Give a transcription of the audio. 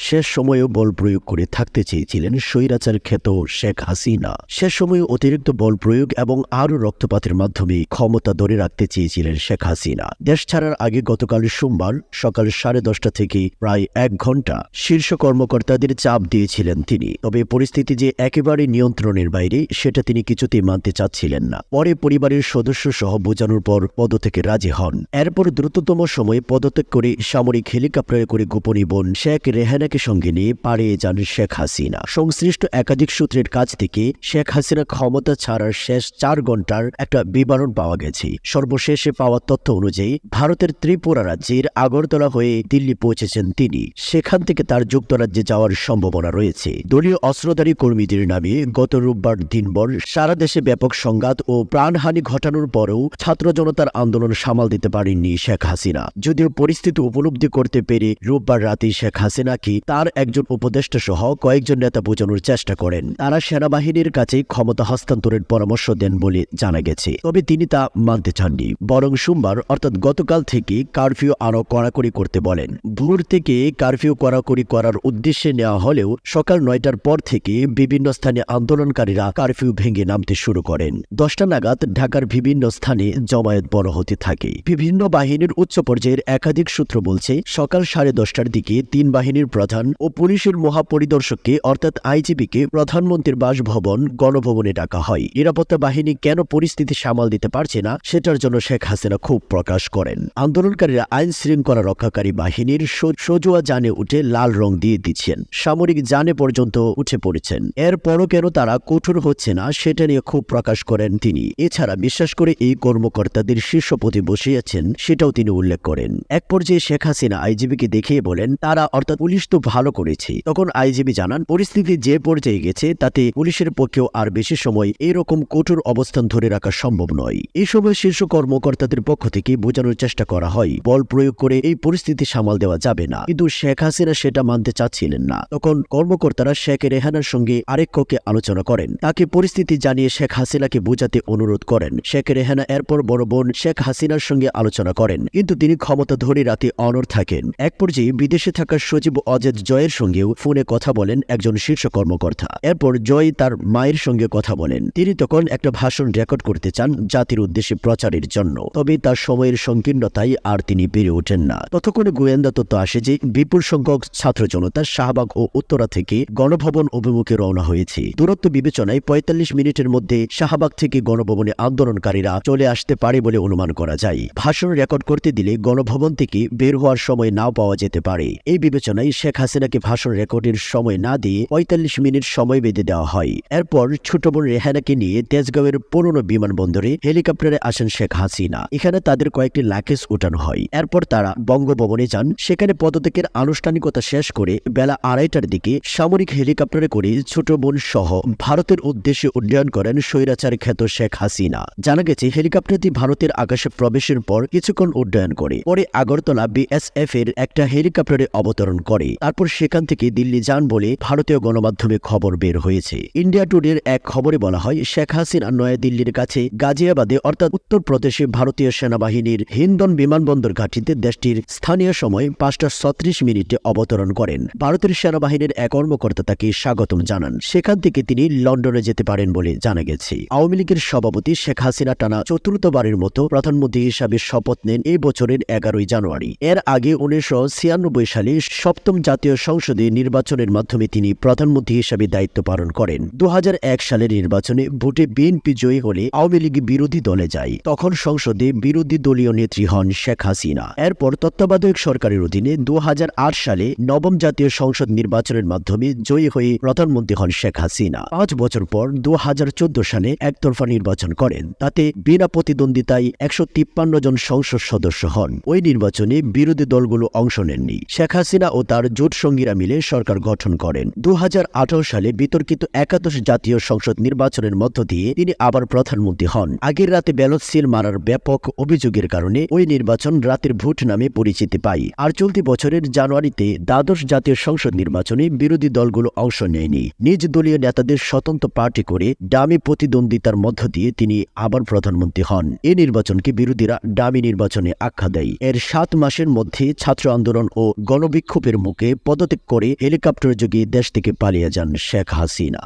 শেষ সময়েও বল প্রয়োগ করে থাকতে চেয়েছিলেন স্বৈরাচার খ্যাত শেখ হাসিনা। শেষ সময়ে অতিরিক্ত বল প্রয়োগ এবং আরও রক্তপাতের মাধ্যমে ক্ষমতা ধরে রাখতে চেয়েছিলেন শেখ হাসিনা। দেশ ছাড়ার আগে গতকাল সোমবার সকাল 10:30 থেকে প্রায় 1 ঘণ্টা শীর্ষ কর্মকর্তাদের চাপ দিয়েছিলেন তিনি। তবে পরিস্থিতি যে একেবারে নিয়ন্ত্রণের বাইরে সেটা তিনি কিছুতেই মানতে চাচ্ছিলেন না। পরে পরিবারের সদস্য সহ বোঝানোর পর পদত্যাগে রাজি হন। এরপর দ্রুততম সময়ে পদত্যাগ করে সামরিক হেলিকপ্টারে করে গোপনী বোন শেখ রেহানাকে সঙ্গে নিয়ে পালিয়ে যান শেখ হাসিনা। সংশ্লিষ্ট একাধিক সূত্রের কাছ থেকে শেখ হাসিনা ক্ষমতা ছাড়ার শেষ 4 ঘণ্টার একটা বিবরণ পাওয়া গেছে। সর্বশেষে পাওয়া তথ্য অনুযায়ী ভারতের ত্রিপুরা রাজ্যের আগরতলা হয়ে দিল্লি পৌঁছেছেন তিনি। সেখান থেকে তার যুক্তরাজ্যে যাওয়ার সম্ভাবনা রয়েছে। দলীয় অস্ত্রধারী কর্মীদের নামে গত রোববার দিনভর সারা দেশে ব্যাপক সংঘাত ও প্রাণহানি ঘটানোর পরেও ছাত্র জনতার আন্দোলন সামাল দিতে পারেননি শেখ হাসিনা। যদিও পরিস্থিতি উপলব্ধি করতে পেরে রোববার রাতে শেখ হাসিনাকে তার একজন উপদেষ্টা সহ কয়েকজন নেতা বোঝানোর চেষ্টা করেন। তারা সেনাবাহিনীর কাছে ক্ষমতা হস্তান্তরের পরামর্শ দেন বলে জানা গেছে। তবে তিনি তা মানতে চাননি, বরং সোমবার অর্থাৎ গতকাল থেকে কারফিউ আরও কড়াকড়ি করতে বলেন। ভোর থেকে কারফিউ কড়াকড়ি করার উদ্দেশ্যে নেওয়া হলেও সকাল 9টার পর থেকে বিভিন্ন স্থানে আন্দোলনকারীরা কারফিউ ভেঙে নামতে শুরু করেন। 10টা নাগাদ ঢাকার বিভিন্ন স্থানে জমায়েত বড় হতে থাকে। বিভিন্ন বাহিনীর উচ্চ পর্যায়ের একাধিক সূত্র বলছে, সকাল 10:30টার দিকে 3 বাহিনীর প্রধান ও পুলিশের মহাপরিদর্শককে অর্থাৎ আইজিপিকে প্রধানমন্ত্রীর বাসভবন গণভবনে ডাকা হয়। নিরাপত্তা বাহিনী কেন পরিস্থিতি সামাল দিতে পারছে না সেটার জন্য শেখ হাসিনা ক্ষোভ প্রকাশ করেন। আন্দোলনকারীরা আইন শৃঙ্খলা রক্ষাকারী বাহিনীর সজোয়া যানে উঠে লাল রং দিয়ে দিচ্ছেন, সামরিক যানে পর্যন্ত উঠে পড়েছেন। এরপরও কেন তারা কঠোর হচ্ছে না সেটা নিয়ে ক্ষোভ প্রকাশ করেন তিনি। এছাড়া বিশ্বাস করে এই কর্মকর্তাদের শীর্ষপদে বসিয়েছেন সেটাও তিনি উল্লেখ করেন। এক পর্যায়ে শেখ হাসিনা আইজিবিকে দেখিয়ে বলেন, তারা অর্থাৎ পুলিশ তো ভালো করেছে। তখন আইজিবি জানান, পরিস্থিতি যে পর্যায়ে গেছে তাতে পুলিশের পক্ষেও আর বেশি সময় এরকম কঠোর অবস্থান ধরে রাখা সম্ভব নয়। এই সময় শীর্ষ কর্মকর্তাদের পক্ষ থেকে বোঝানোর চেষ্টা করা হয় বল প্রয়োগ করে এই পরিস্থিতি সামাল দেওয়া যাবে না, কিন্তু শেখ হাসিনা সেটা মানতে চাচ্ছিলেন না। তখন কর্মকর্তারা শেখ রেহানার সঙ্গে আরেক কক্ষে আলোচনা করেন। তাকে পরিস্থিতি জানিয়ে শেখ হাসিনাকে বোঝাতে অনুরোধ করেন। শেখ রেহানা এরপর বড় বোন শেখ হাসিনার সঙ্গে আলোচনা করেন, কিন্তু তিনি ক্ষমতা ধরে রাতে অনড় থাকেন। এক পর্যায়ে বিদেশে থাকা সচিব অজেদ জয়ের সঙ্গেও ফোনে কথা বলেন একজন শীর্ষ কর্মকর্তা। এরপর জয় তার মায়ের সঙ্গে কথা বলেন। তিনি তখন একটা ভাষণ রেকর্ড করতে চান জাতির উদ্দেশ্যে প্রচারের জন্য, তবে তার সময়ের সংকীর্ণতায় আর তিনি পেরে ওঠেন না। ততক্ষণে গোয়েন্দা তথ্য আসে যে বিপুল সংখ্যক ছাত্র জনতা শাহবাগ ও উত্তরা থেকে গণভবন অভিমুখে রওনা হয়েছে। দূরত্ব বিবেচনায় 45 মিনিটের মধ্যে শাহবাগ থেকে গণভবনে আন্দোলনকারীরা চলে আসতে পারে বলে অনুমান করা যায়। ভাষণ রেকর্ড করতে দিলে গণভবন থেকে বের হওয়ার সময় নাও পাওয়া যেতে পারে। এই বিবেচনায় শেখ হাসিনাকে ভাষণ রেকর্ডের সময় না দিয়ে 45 মিনিট সময় বেঁধে দেওয়া হয়। এরপর ছোট বোন রেহানাকে নিয়ে তেজগাঁওয়ের পুরনো বিমানবন্দরে হেলিকপ্টারে আসেন শেখ হাসিনা। এখানে তাদের কয়েকটি লাগেজ উঠানো হয়। এরপর তারা বঙ্গভবনে যান। সেখানে পদত্যাগের আনুষ্ঠানিকতা শেষ করে বেলা 2:30টার দিকে সামরিক হেলিকপ্টারে করে ছোট বোন সহ ভারতের উদ্দেশ্যে উড্ডয়ন করেন স্বৈরাচার খ্যাত শেখ হাসিনা। জানা গেছে হেলিকপ্টারটি ভারতের আকাশে প্রবেশের পর কিছুক্ষণ উড্ডয়ন করে পরে আগরতলা বিএসএফ এর একটা হেলিকপ্টারে অবতরণ করে। তারপর সেখান থেকে দিল্লি যান বলে ভারতীয় গণমাধ্যমে খবর বের হয়েছে। ইন্ডিয়া টুডের এক খবরে বলা হয়, শেখ হাসিনা নয়াদিল্লির কাছে গাজিয়াবাদে অর্থাৎ উত্তরপ্রদেশে ভারতীয় সেনাবাহিনীর হিন্দন বিমানবন্দর ঘাঁটিতে দেশটির স্থানীয় সময় 5:36 অবতরণ করেন। ভারতের সেনাবাহিনীর এক কর্মকর্তা তাকে স্বাগতম জানান। সেখান থেকে তিনি লন্ডনে যেতে পারেন বলে জানা গেছে। আওয়ামী লীগের সভাপতি শেখ হাসিনা টানা চতুর্থবারের মতো প্রধানমন্ত্রী হিসাবে শপথ নেন এই বছরের 11 জানুয়ারি। এর আগে 1996 সালে 7ম জাতীয় সংসদে নির্বাচনের মাধ্যমে তিনি প্রধানমন্ত্রী হিসাবে দায়িত্ব পালন করেন। 2001 সালের নির্বাচনে ভোটে বিএনপি জয়ী হলে আওয়ামী লীগ বিরোধী দলে যায়। তখন সংসদে বিরোধী দলীয় নেত্রী হন শেখ হাসিনা। এরপর তত্ত্বাবধায়ক সরকারের অধীনে 2008 সালে 9ম জাতীয় সংসদ নির্বাচনের মাধ্যমে জয়ী হয়ে প্রধানমন্ত্রী হন শেখ হাসিনা। 5 বছর পর 2014 সালে একতরফা নির্বাচন করেন। তাতে বিনা প্রতিদ্বন্দ্বিতায় 153 জন সংসদ সদস্য হন। ওই নির্বাচনে বিরোধী দলগুলো অংশ নেননি। শেখ হাসিনা ও তার জোট সঙ্গীরা মিলে সরকার গঠন করেন। 2018 সালে বিতর্কিত 81 জাতীয় সংসদ নির্বাচনের মধ্য দিয়ে তিনি আবার প্রধানমন্ত্রী হন। আগের রাতে ব্যালট সিল মারার ব্যাপক অভিযোগের কারণে ওই নির্বাচন রাতের ভোট নামে পরিচিতি পায়। আর চলতি বছরের জানুয়ারিতে দ্বাদশ জাতীয় সংসদ নির্বাচনে বিরোধী দলগুলো অংশ নেয়নি। নিজ দলীয় নেতাদের স্বতন্ত্র পার্টি করে ডামি প্রতিদ্বন্দ্বিতার মধ্য দিয়ে তিনি আবার প্রধানমন্ত্রী হন। এই নির্বাচনকে বিরোধীরা ডামি নির্বাচনে আখ্যা দেয়। এর 7 মাসের মধ্যে ছাত্র আন্দোলন ও গণবিক্ষোভের মুখে পদত্যাগ করে হেলিকপ্টার যোগে দেশ থেকে পালিয়ে যান শেখ হাসিনা।